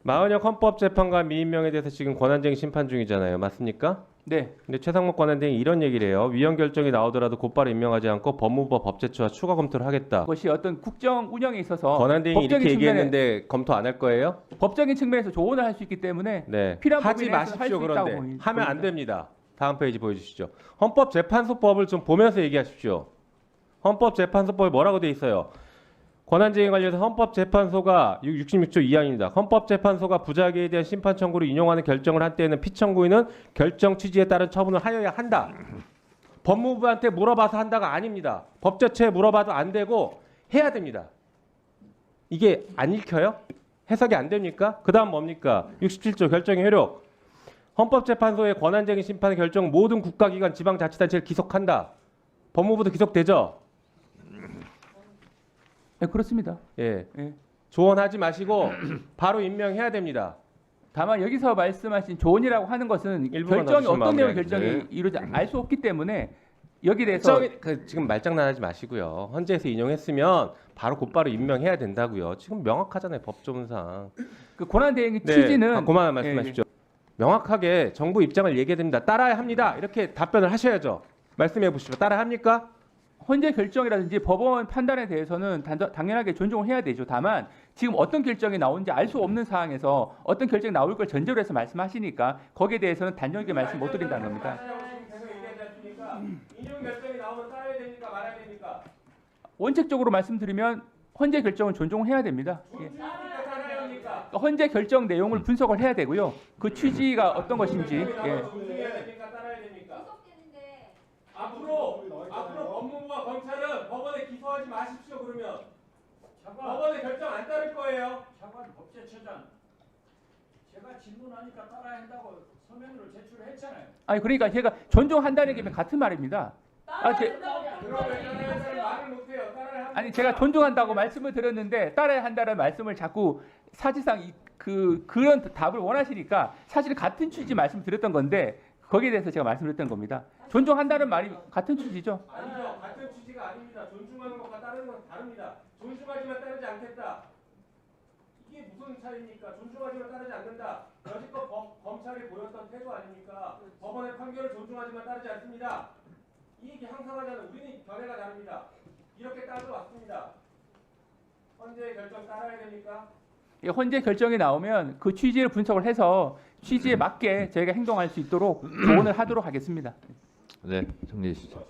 마은혁 헌법재판관 미임명에 대해서 지금 권한쟁의 심판 중이잖아요. 맞습니까? 네. 근데 최상목 권한대행이 이런 얘기를 해요. 위헌 결정이 나오더라도 곧바로 임명하지 않고 법무부와 법제처와 추가 검토를 하겠다. 그것이 어떤 국정 운영에 있어서 권한대행이 이렇게 법적인 얘기했는데 검토 안 할 거예요? 법적인 측면에서 조언을 할 수 있기 때문에 네. 필요한 하지 범위 내에서 마십시오. 할수 그런데 있다고 하면 안 봅니다. 됩니다. 다음 페이지 보여주시죠. 헌법재판소법을 좀 보면서 얘기하십시오. 헌법재판소법에 뭐라고 돼 있어요? 권한쟁의 관련해서 헌법재판소가 66조 2항입니다. 헌법재판소가 부작위에 대한 심판 청구를 인용하는 결정을 한 때에는 피청구인은 결정 취지에 따른 처분을 하여야 한다. 법무부한테 물어봐서 한다가 아닙니다. 법제처에 물어봐도 안 되고 해야 됩니다. 이게 안 읽혀요? 해석이 안 됩니까? 그 다음 뭡니까? 67조 결정의 효력. 헌법재판소의 권한쟁의 심판 결정 모든 국가기관 지방자치단체를 기속한다. 법무부도 기속되죠? 네, 그렇습니다. 예. 예. 조언하지 마시고 바로 임명해야 됩니다. 다만 여기서 말씀하신 조언이라고 하는 것은 일부만 결정이 넣어주시면 어떤 내용 마무리하겠습니다. 결정이 이루지 알 수 없기 때문에 여기에 대해서 지금 말장난하지 마시고요. 헌재에서 인용했으면 곧바로 임명해야 된다고요. 지금 명확하잖아요. 법조문상. 그 권한 대행의 네, 취지는 그만 말씀하십시오. 명확하게 정부 입장을 얘기해야 됩니다. 따라야 합니다. 이렇게 답변을 하셔야죠. 말씀해 보시죠. 따라야 합니까? 헌재 결정이라든지 법원 판단에 대해서는 당연하게 존중을 해야 되죠. 다만 지금 어떤 결정이 나오는지 알 수 없는 상황에서 어떤 결정이 나올 걸 전제로 해서 말씀하시니까 거기에 대해서는 단정하게 말씀 못 드린다는 겁니다. 인용 결정이 나오면 따라야 됩니까? 말아야 됩니까? 원칙적으로 말씀드리면 헌재 결정은 존중을 해야 됩니다. 예. 그러니까 헌재 결정 내용을 분석을 해야 되고요. 그 취지가 어떤 것인지. 예. 앞으로 법무부와 검찰은 법원에 기소하지 마십시오. 그러면 법원의 결정 안 따를 거예요. 장관 법제처장 제가 질문하니까 따라야 한다고 서면으로 제출했잖아요. 아니 그러니까 제가 존중한다는 게 같은 말입니다. 아니 제가 존중한다고 말씀을 드렸는데 따라야 한다는 말씀을 자꾸 사실상 그런 답을 원하시니까 사실 같은 취지 말씀드렸던 건데 거기에 대해서 제가 말씀드렸던 겁니다. 존중한다는 말이 같은 취지죠. 아니죠. 같은 취지가 아닙니다. 존중하는 것과 따르는 건 다릅니다. 존중하지만 따르지 않겠다. 이게 무슨 차이입니까? 존중하지만 따르지 않는다. 여지껏 검찰이 보였던 태도 아닙니까? 법원의 판결을 존중하지만 따르지 않습니다. 이 얘기 항상 하잖아요. 우리는 견해가 다릅니다. 이렇게 따져왔습니다. 헌재의 결정 따라야 됩니까? 헌재 결정이 나오면 그 취지를 분석을 해서 취지에 맞게 저희가 행동할 수 있도록 조언을 하도록 하겠습니다. 네, 정리해 주시죠.